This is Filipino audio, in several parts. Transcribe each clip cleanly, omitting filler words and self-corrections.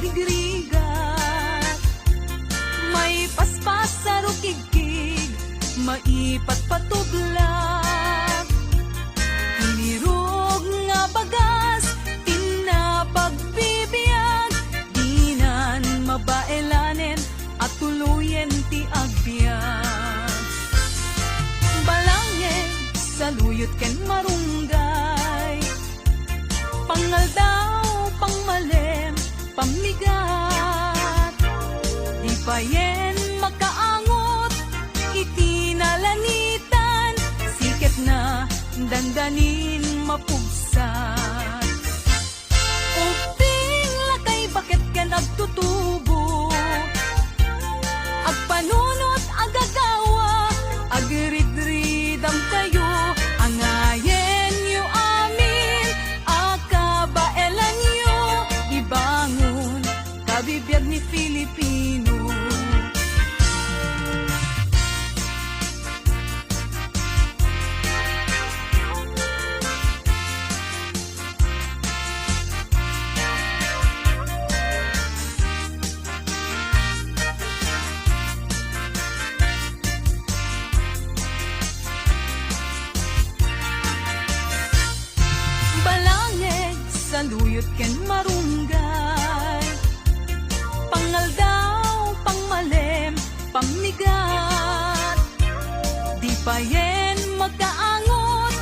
marigrigat. May paspas sa rukigkig, maipat patublag. Inirog nga bagas, tinapagbibiag, dinan mabaelanen at tuluyen ti agbyag. Balangin sa luyot ken marunggay, pangal daw pangmalem pamigat. Di payen makaangot itinalanitan, siket na dandanin mapugsat. Uping lakay bakit ken agtutubo, agpanunot agagawa, agridridam kayo, angayen yu amin, akabaelan yu, ibangon kabibiyag ni Filipino. Luyot ken marunggay, pangal daw pangmalem pamigat. Di payen magkaangot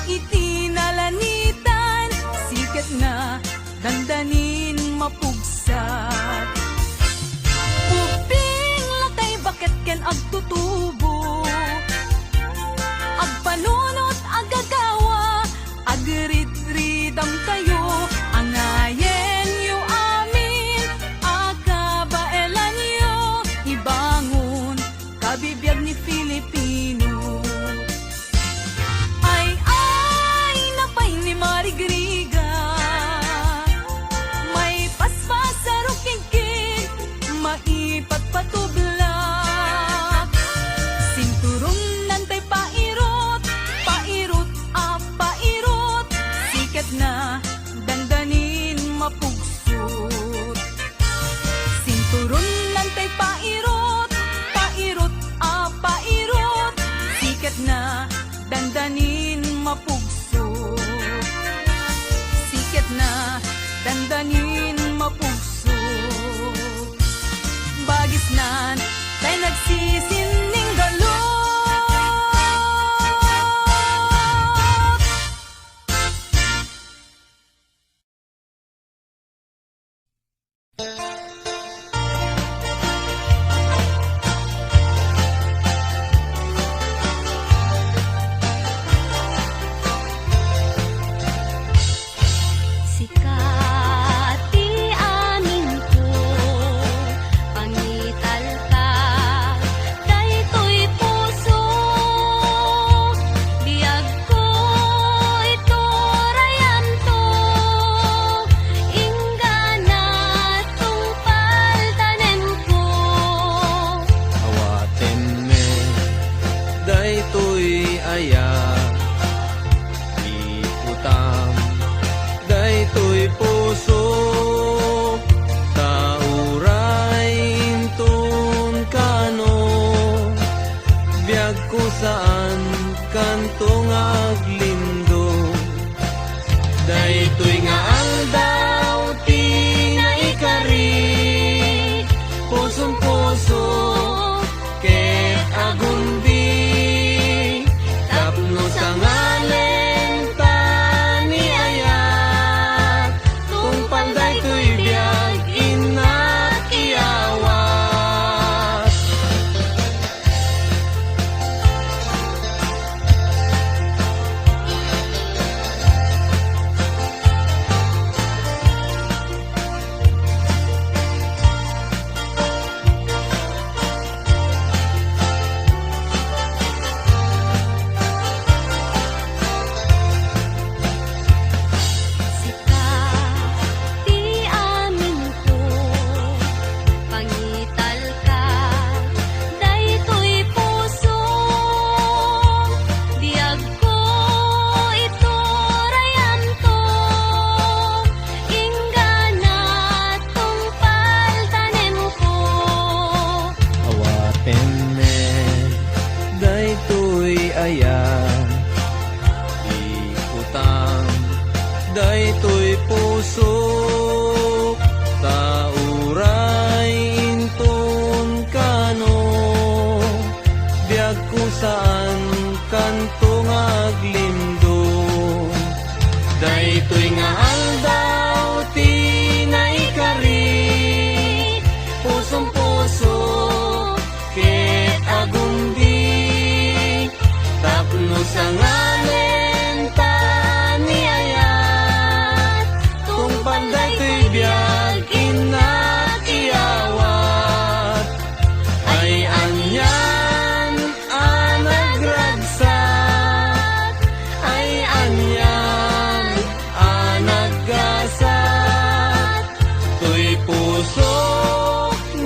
itinalanitan, siket na dandanin mapugsat. Uping latay bakit ken agtutubo, agpanunot agagawa, agrid-ridam kayo, angayen yu amin, akabaelan yu, ibangon kabibiyag ni Filipino. Ay napay ni marigriga, may paspas sa rukigkig, maipat patublak. Sinturong nantay pairot, pairot pairot, siket na dandanin mapugsot. Sinturon nantay pairot, pairot pairot, siket na dandanin mapugsot. Siket na dandanin mapugsot. Bagis nan tay nagsisining galot. Sikat di amin ko, pangital ka, daytoy puso, biyag ko ito rayan to, ingana tungpal tanen ko. Awaten me, daytoy aya, di utang, daytoy puso, tauray intun kano, biyag ko saan kantong aglindo, daytoy nga aldaw ti naikari, pusong puso, ket agundi, tapno sa ngalen tani ayat, tungpal daytoy biyag inak iawat. ayan. Iputang daytoy puso ta uray inton kano biag kusaan kanto nga aglindon daytoy nga aldaw ti naikari pusong puso ket agundi tapno sa ngalan ta ni ayat tungpal daytoy biag inat iawat ay anyan anagragsak ay anyan anaggasat tuy puso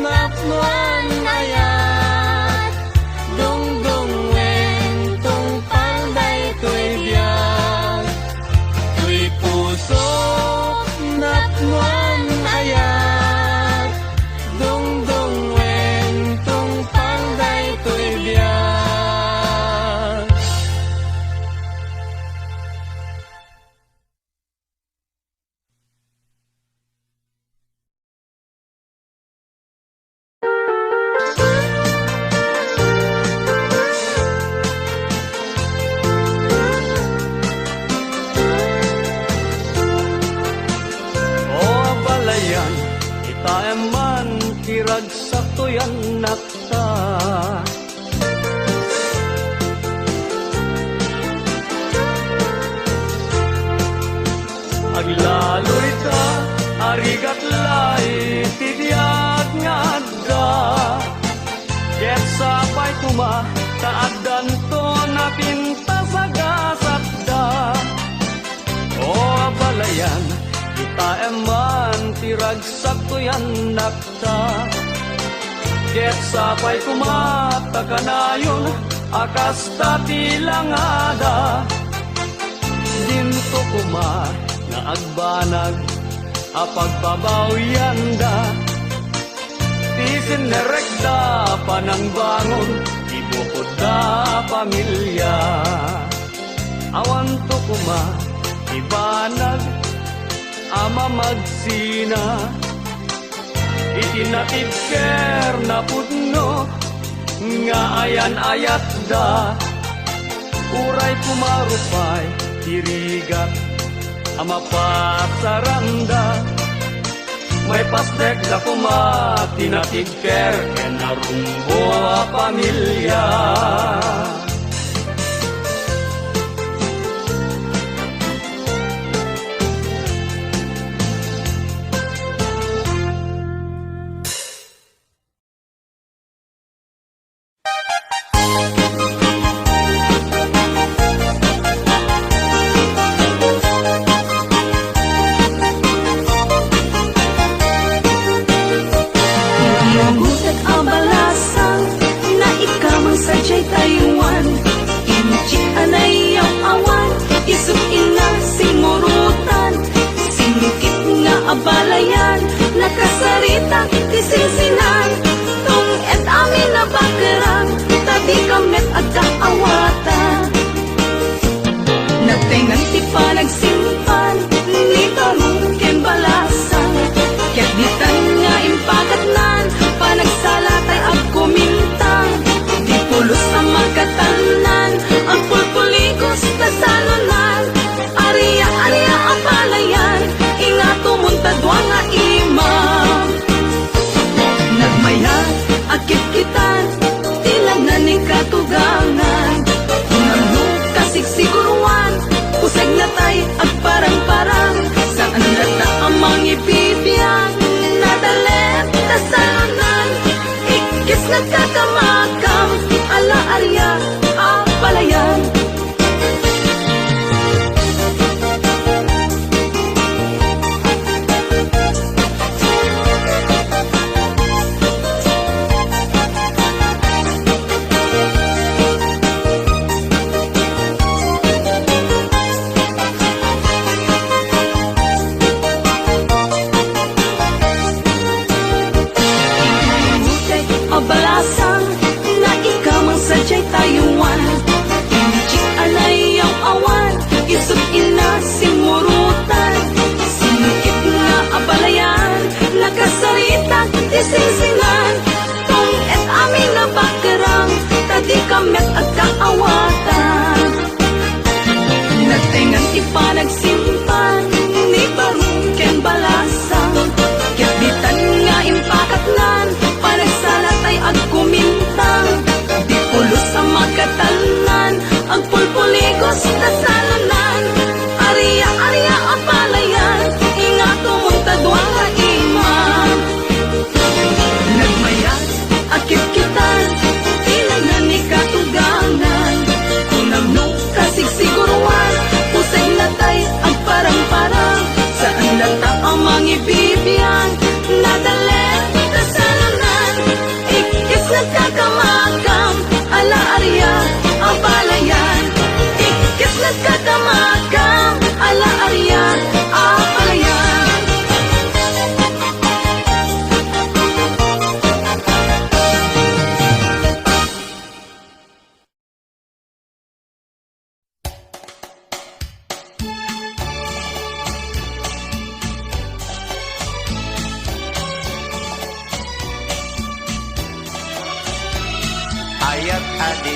napnuan ayat dungdung wen tungpal daytoy biag tuy puso napnuan ayat dungdung wen tungpal daytoy biag. O balayan, itaeman tiragsak toyan nakta. Aglaloy ta, arigat lay, titiyak nga adda. Ket sapay tuma, taaddan to na pinta sa gasatda. O balayan, kita eman tiragsak toyan nakta. Ket sapay kumata kanayon akas tatilangada. Dinto kuma nga agbanag apagbabawiyanda. Tisin nerekda panang bangon ibukod da pamilya. Awan to kuma ibanag ama magsina itinatid ker na pudno nga ayan ayat da uray kumarupay tirigat ama pasaranda may pastek da kuma tinatid ker ken narumbo a pamilya. Iyagutat abalasan na ikaw ang sadyay Taiwan.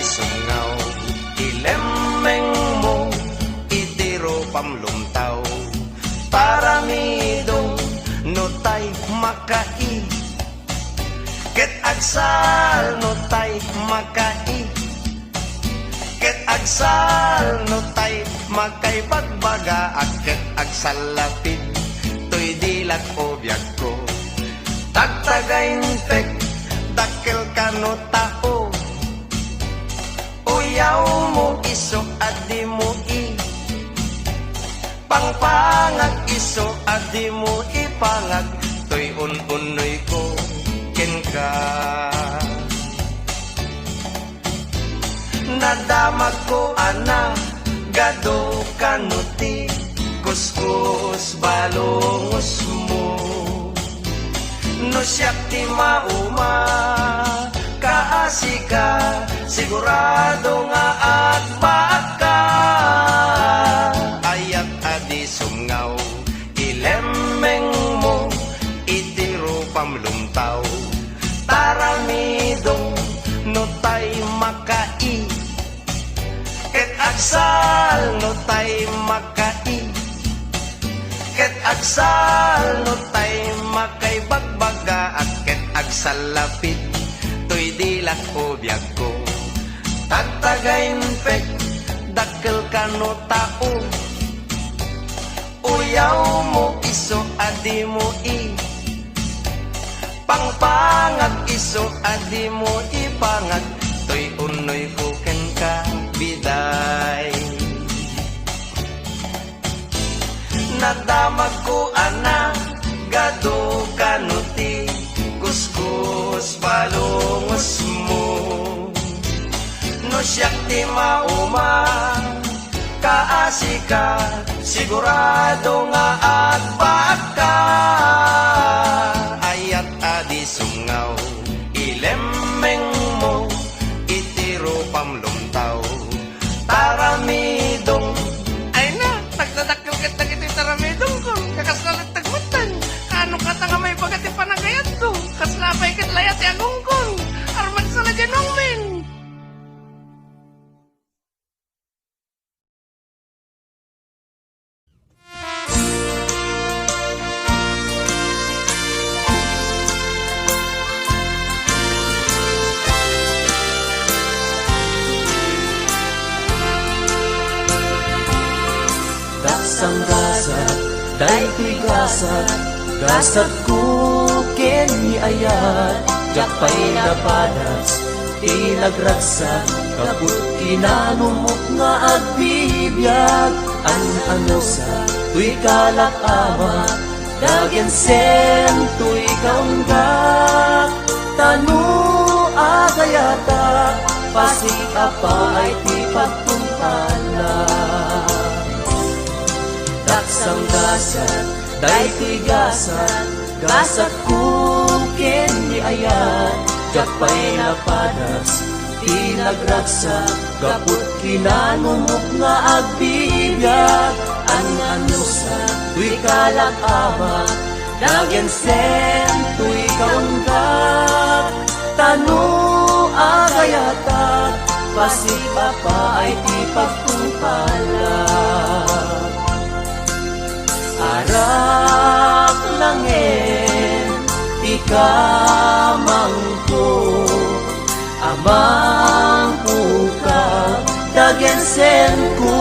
sungaw ilemeng mo itiro pamlumtaw paramidong no tay makai ket agsal no tay makai ket agsal no tay makay bagbaga ket agsal lapid toy dilat o biyag ko tagtagay tek dakkel kano tao uyaw mo iso adi mo i pangpangag iso adi mo ipangag toy un-unoy ko ken ka nadamag ko ana gado kanuti kuskus balongos mo no siyak ti mauma kaasika sigurado nga at baka ayat adi sungaw ilemeng mo itiro pamlumtaw taramidong no tay makai ket agsal no tay makai ket agsal no tay makay bagbaga at ket agsal lapid toy dilat o biyag ko tagtagay pek dakkel kano tao uyaw mo iso adi mo i pangpangag iso adi mo ipangag toy unoy ko ken ka biday nadamag ko ana gado kanuti kuskus balongos mo no siyak ti mauma kaasika sigurado nga at baka ayat adi sungaw ilemeng mo itiro pamlumtaw taramidong ay na tagdadakil ket dagiti taramidong ko kakaslalit tagmutan kano kata nga may bagati panagayat ko kaslapay ket layat ti agungkong arman sa laganong men. Daksang gasat, daytoy gasat, gasat ko ken ni ayat, jakpay na padas, tinagragsak, kaput kinanumok nga agbibiyag, ano sa tuy kalak ama, dagen sen tuy kaunggak, tanu agayata, pasik apa ay ti pagtumpala. Daksang gasat, daytoy gasat, gasat ko ken ni ayat, jakpay na padas, tinagragsak, kaput kinanumok nga agbibiyag, ano sa tuy kalak ama, dagen sen tuy kaunggak, tanu agayata, pasipapa ay ti pagtungpala. Arak langin, ti kamangko, amangko ka, dagen sen ko.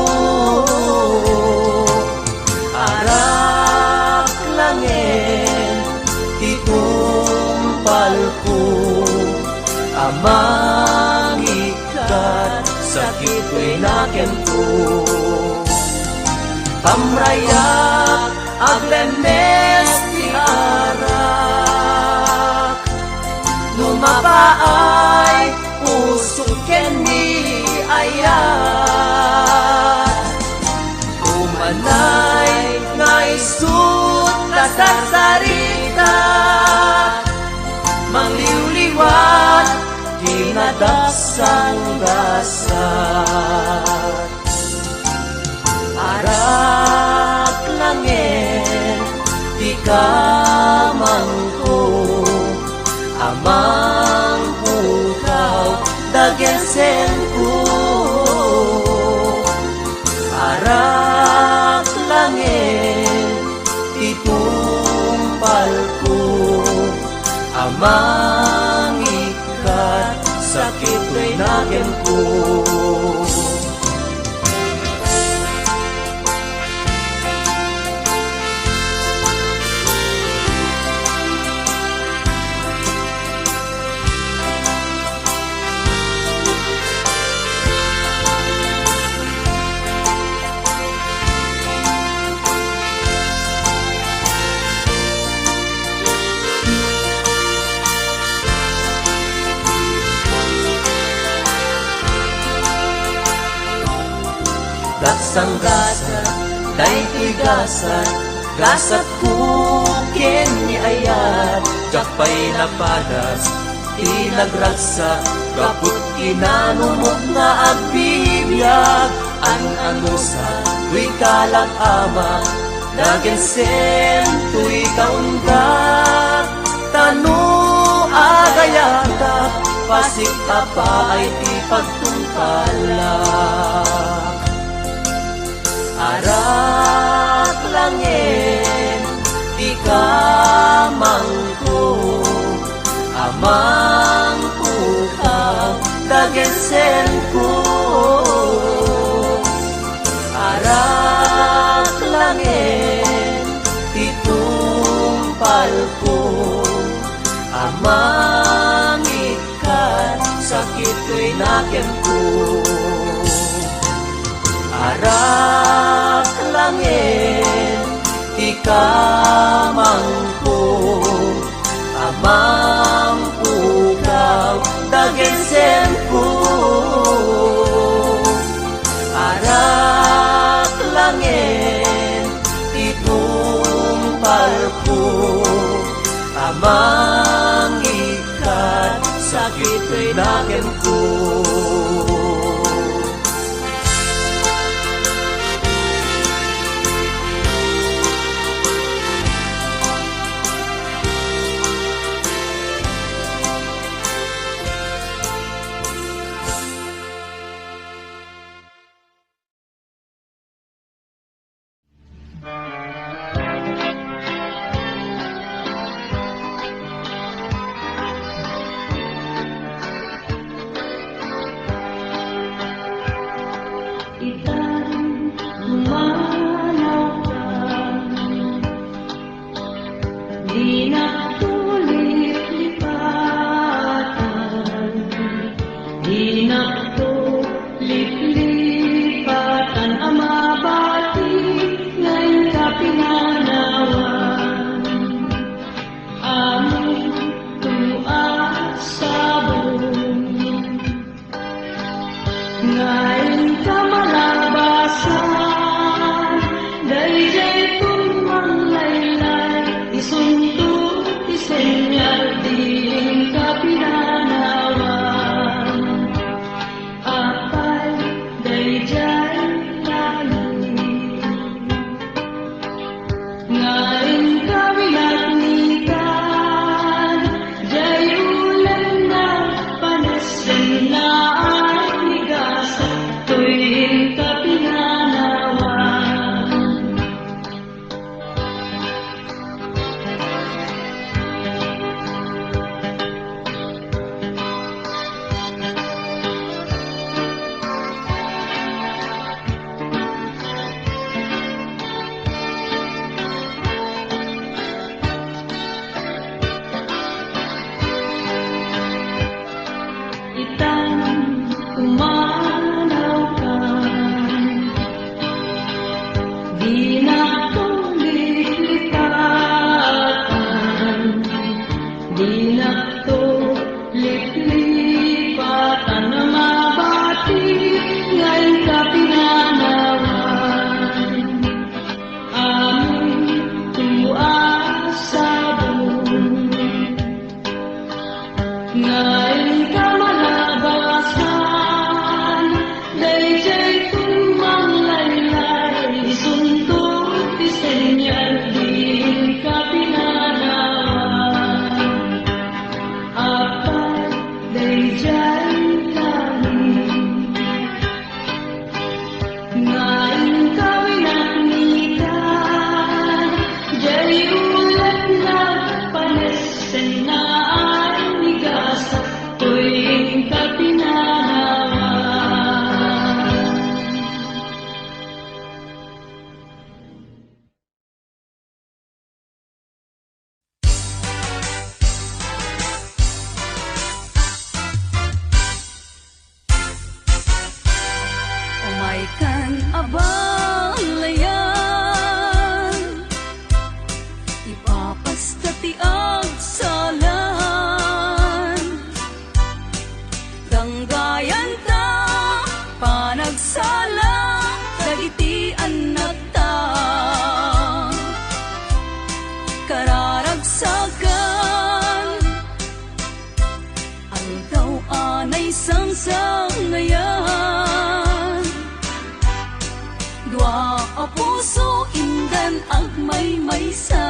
Arak langin, ti tumpal ko, amang ikat, sakit ko'y naken ko. Pamrayak, aglemes ti arak, lumapaay, puso ken ni ayat. Umanay, nga isut na sasarita, mangliwliwat, dinadaksang gasat. Arak langin, di kamangko, amang pukaw, dagen sen ko. amang ikat sakit ko'y naging ko. Gasang gasat, daytoy gasat, gasat kukin ni ayat, jakpay napadas, tinagragsak, kaput kinanumog nga agbibyag, an-anusa, tuy kalag ama, dagen sen, tuy kaunda, tanu agayata, pasik apa ay ti pagtungkala. Arak langit, di kamangko, amang pukang dagesen ko. Arak langit, di tumpal ko, amang ikat, sakit ko'y nakem ko. Arak langit, di kamangko, amang pukaw, dagesen ko. Arak langit, di tumpal ko, amang ikat, sakit ko'y nakem ko. Jai ulat na panes na Umay kan abalayan, ipapastati ag salan. Ganggayan ta, panagsala, dagiti anak ta. Kararagsakan, ang daw anay sangsangayan. Dua a puso indan ag maymaysan.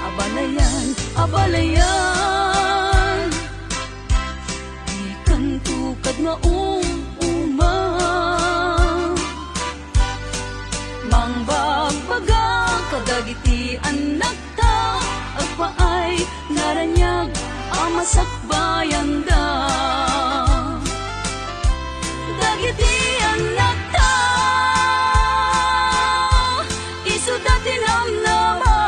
Abalayan, abalayan, ikan tukad maumuma. Mangbagbaga kadagiti anak ta, agpaay naranyag amasakbayan da. Dagiti anak ta, isudati namnama,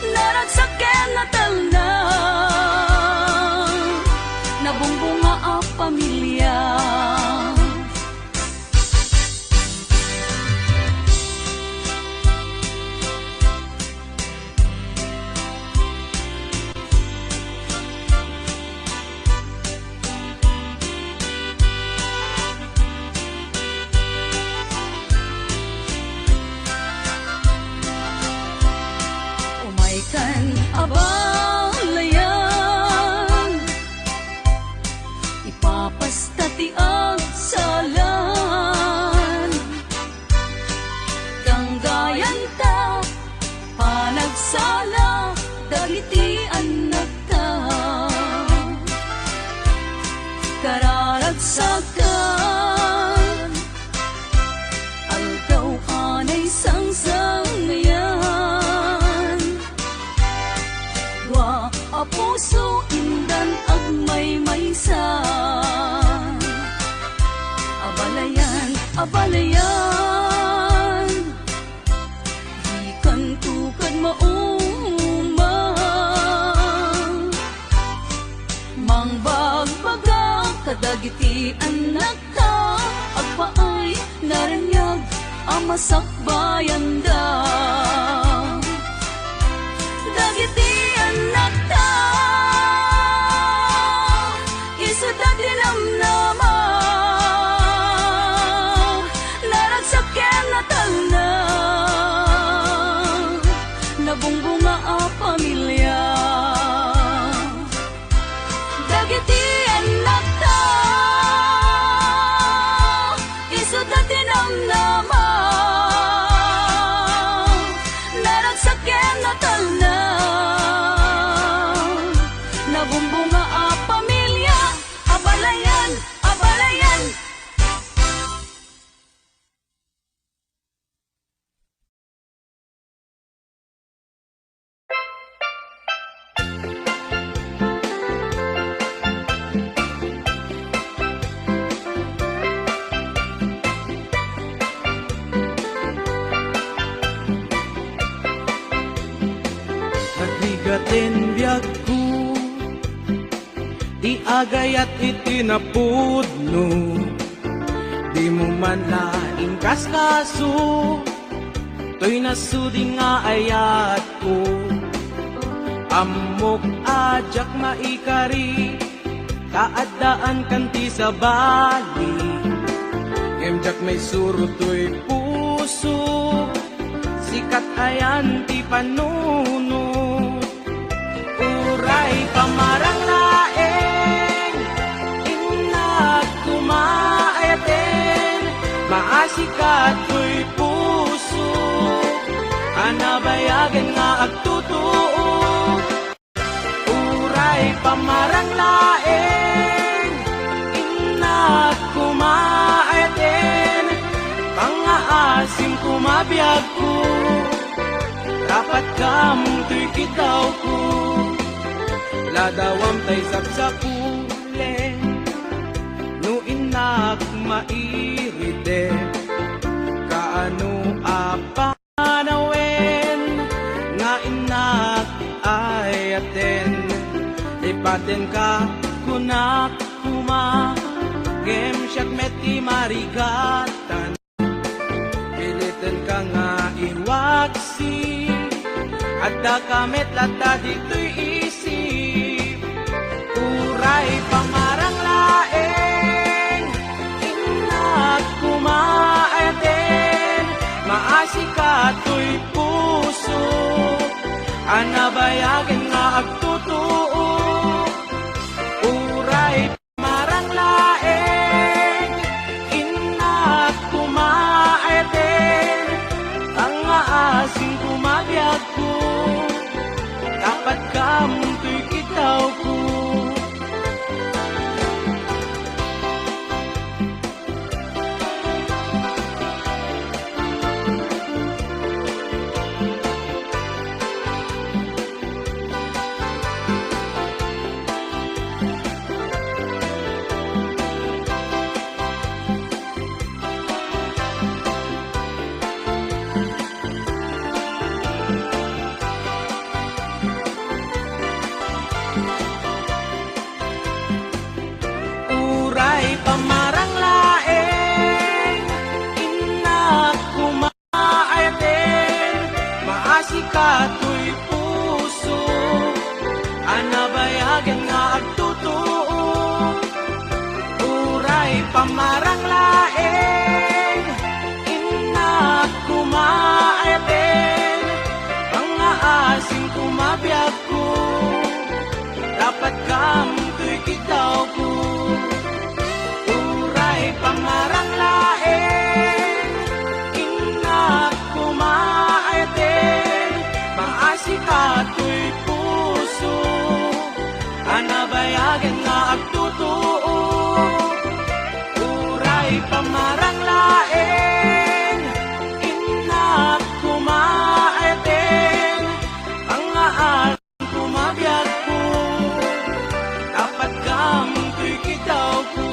naragsaken na talna, nabungbunga a pamilya. Umay kan abalayan, ipapastati ang salan. Ganggayan ta, panagsala, dagiti anak ta. Kararagsakan, aldaw anay sangsangayan. Dua a puso indan ag maymaysan. Abalayan, abalayan, ikan tukad mauma. Mangbagbaga kadagiti anak ta, agpaay naranyag amasakbayan da. Dagiti anak ta, isudati namnama, naragsaken na talna, nabungbunga a pamilya. Dagiti anak ta, isudati namnama, naragsaken na talna, nabumbunga a pamilya. Abalayan, abalayan. Nagbigatin biyag ko, di agayat itinapudno. Di mo man laing kaskaso, to'y nasudi nga ayat ko. Amok ajak maikari, kaadaan kanti sa bali. Emjak may suro to'y puso, sikat ayan ti panuno. Uray pamarang laeng, inag kumaayaten, maasikat ko'y puso, anabayagan nga agtutuo. Uray pamarang laeng, inag kumaayaten, pangaasim kumabiyag ko, dapat kamong to'y kitaw ko. Ladawam tay saksakule, no inak mairide, kaano apanawen, nga inak ayaten, ipaten ka kunak kuma. iti marigatan. Pilitin ka nga iwaksi, at dakamit lata dito'y isip. Uray pamarang laeng, inak kumaaten, maasikato'y puso, anabayagan nga agtutuo. Uray pamarang laeng, inak kumaaten, ang aasing kumabiyag ko, dapat kamunto'y kitaw ko. Uray pamarang laeng, inak kumaaten, maasikato'y puso, anabayagan nga agtutuo. Uray pamarang laeng, inak kumaaten, pangaasing kumabiyag ko, dapat kamunto'y kitaw ko. Uray pamarang laeng, inak kumaaten, maasikato'y puso, anabayagan nga agtutuo. Uray pamarang laeng, inak kumaaten, pangaasing kumabiyag ko, dapat kamunto'y kitaw ko.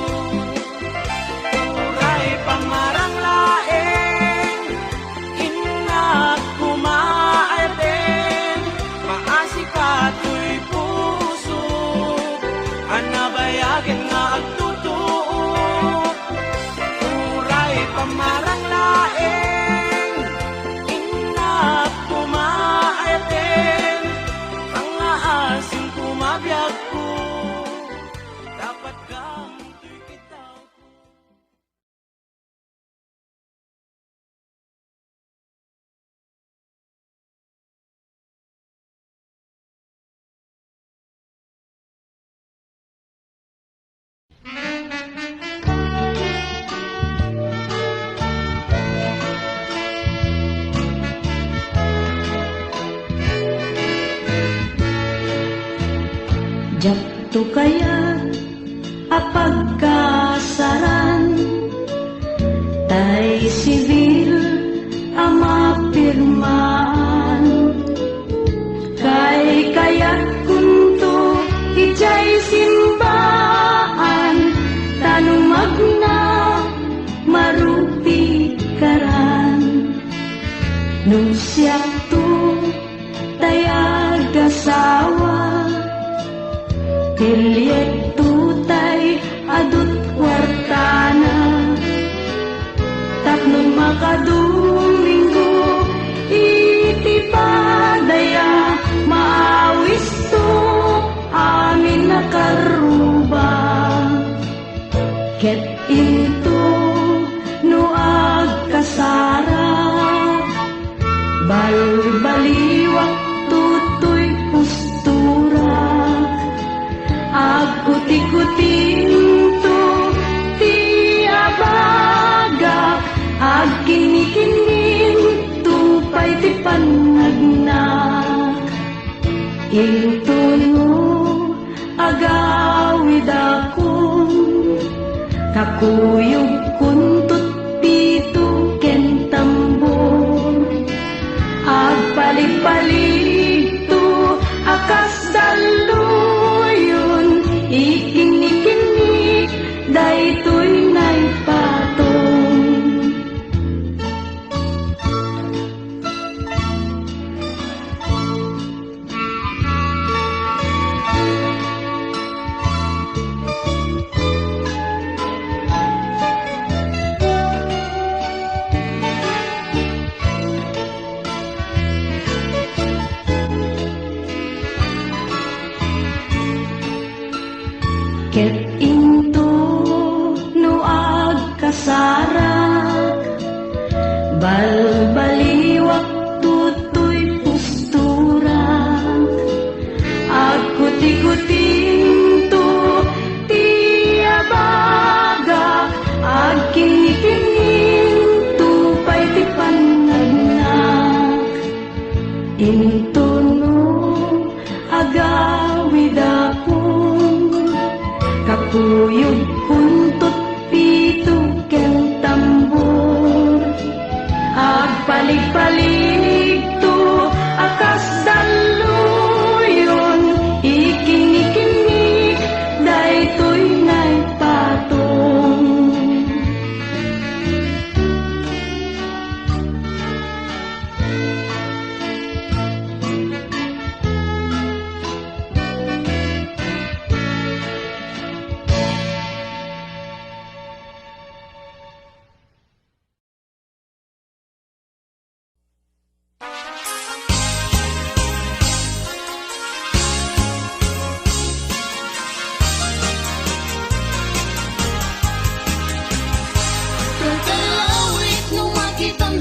Uray pamarang laeng, inak kumaaten, maasikato'y puso, anabayagan nga agtutuo. Uray pamarang laeng, inak kumaaten, pangaasing kumabiyag ko, dapat kamunto'y kitaw ko. Jatto kaya apagkasaran, tay sibil amapirmaan, kay kaya't kunto ijay simbaan, tanumag na marupi karan, nung siya to tayag asawa, Tilyek tutay adut wartana, tapnon makaduminggo iti padaya, maawis to amin nakaruba. Ket into no agkasara, baliwak tutoy postura, agkuti-kuting to ti abaga, agkini-kining tupay ti panagnak. Into no agawid akong kakuyog kuntut pito ken tambor, agpalig-palig to akas daluyon, ikinik-inik daytoy nay patong.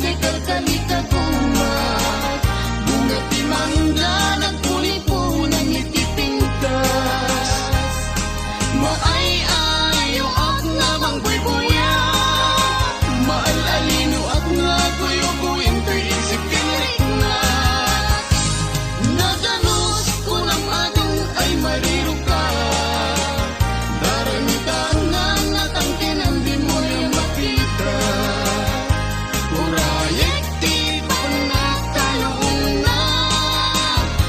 di kami kagumat. Bunga ti mangga, nagpuni-punan iti pingkas. Maay-ayo ak nga bang buy-buya, maalalino ak nga guyo-guyin to'y isip kinriknat. Naganos ko ng adong ay mariro ka, daramitan nga natangkinan di mo yung makita. Urayek ti pangataloon na,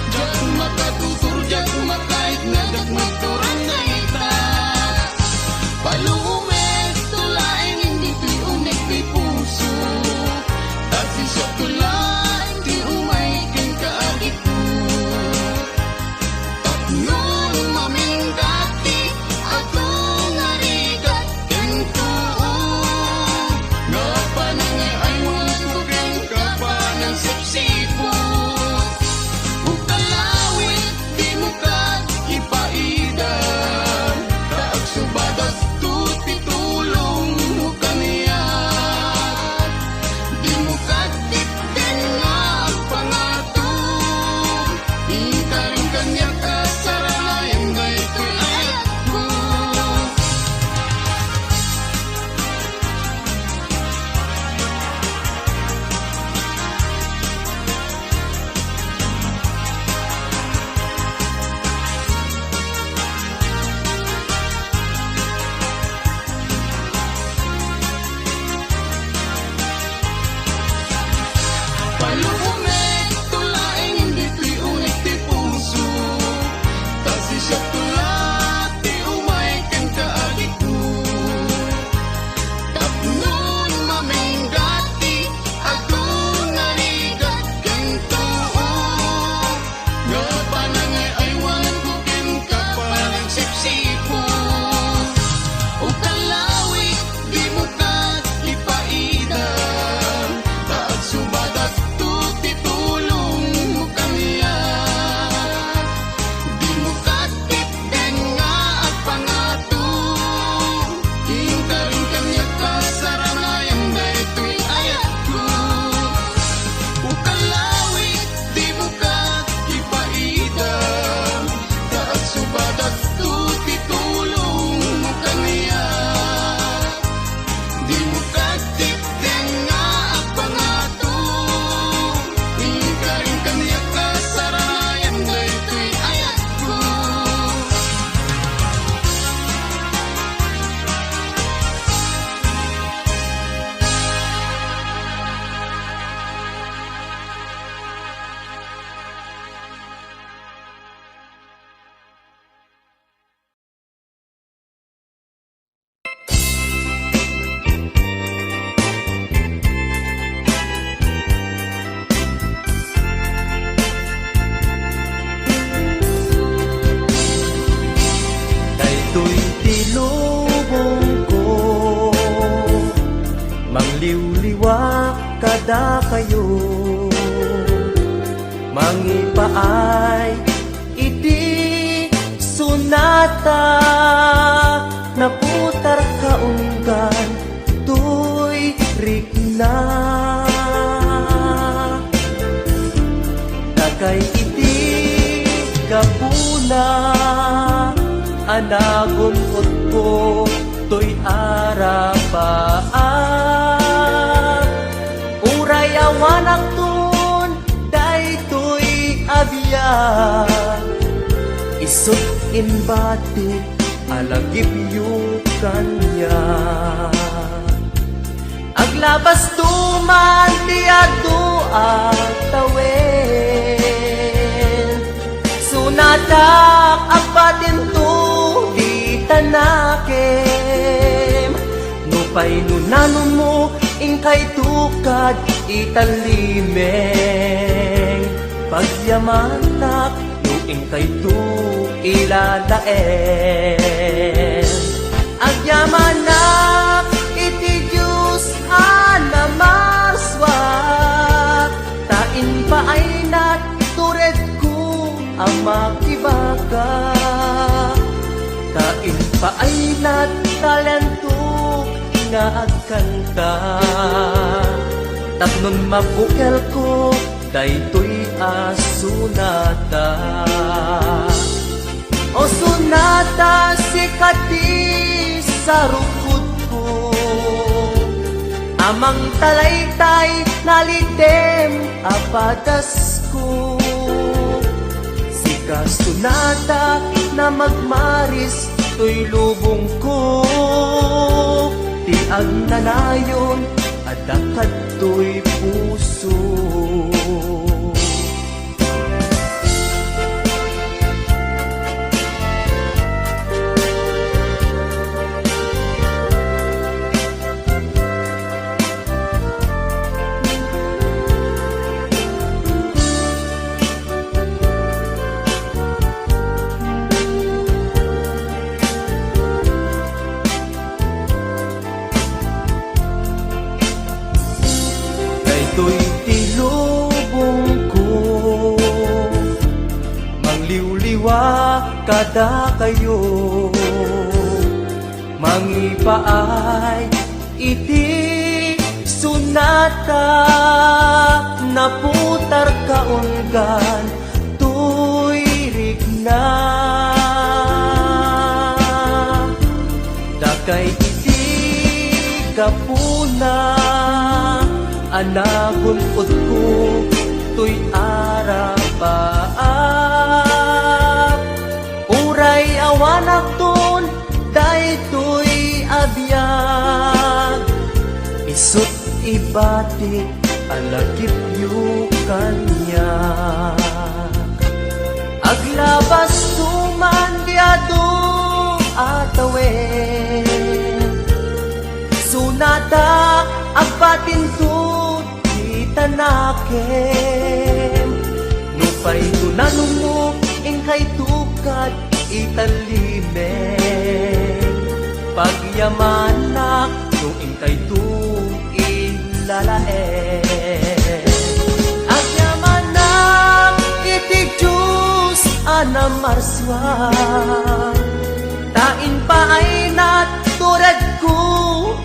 jak makatutur, jak makait na jak magturang na ita. Palumet tulain hindi ti unek ti puso, tasi siya tulain ti umay ken kaagit ko. Tapnon mamingati ato ngarigat ken tuo, nga panangay aywan ko ken kapanang sipsipo. Ukalawit di mo ka ipaidan, taag subadat tuti tulong mo kaniya. Di mo katipin nga ang pangato, ikaring kanya kasarayan nga ito'y ayat ko. Palumet tulain hindi ti unik ti puso, tasi siya tulat ti umay ken kaagit ko. Tapnon maminggati ato narigat ken tuo, nga panangay aywan ko ken kapanang sipsipo. Ukalawit di mo ka ipaidan, taag subadat tuti tulong mo kaniya. Di mo katipin nga at pangato, ikaring kanya kasaranayan na ito'y ayat ko. Ukalawit di mo ka ipaidan, taag subadat tuti tulong mo kaniya. Di mo katipin nga at pangato, ikaring kanya kasarayan na ito'y ayat ko. Daytoy tilubong ko, mangliwliwa kada kayo, mangipaay iti sunata, naputar kaunggan tuy rikna. Dagay iti kapuna, anagumpot ko to'y arapaan. Uray awanak tun, daytoy abiyag. Isot in batik, alagip yung kanya. Aglabas tuman ti adu at tawen, sunadak apatin tu di tanakem. Nupay nunanon mo ingkay tukad italimeng, pagyamantak no ingkay tu ilalaen. Agyamanak iti Diyos anamarswak, tain pa ay natured ko ang makibaga. Tain pa ay natalentok nga agkanta, Tapnon mabukel ko, daytoy asunata. O sunata sikati sa rukod ko, amang talaytay nalitem apadas ko. Sika sunata na magmaris to'y lubong ko, di ang nanayon adakad to'y puso. Daytoy tilubong ko, mangliwliwa kada kayo, mangipaay iti sunata, naputar kaunggan tuirig na. Dakay iti kapuna, anagon ud ko to'y arapaap. Uray awanak ton, daytoy abiyag. Isut ibati, alagip yu kanya. Aglabas tuman diado atawen, sunata agbatin to tanakem. Nupay tunanong mo, ingkay tukad italimen. Pagyamanak, nung ingkay tu ilalaen. Agyamanak, itig Diyos anamarswan. Tain pa ay naturad ko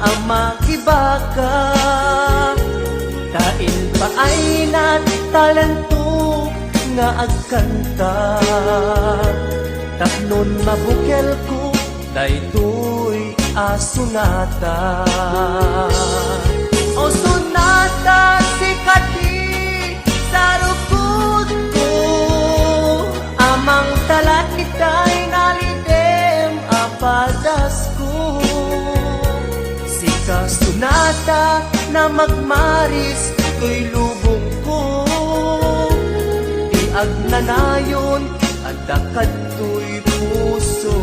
ang makibaka. Tain pa ay natalanto nga agkanta. Tapnon mabukel ko, daytoy asunata. O sunata sikati sa rukod ko, amang talakitay nalitem apadas ko. Sika sunata na magmaris to'y lubong ko, di agnanayon at dakad to'y puso.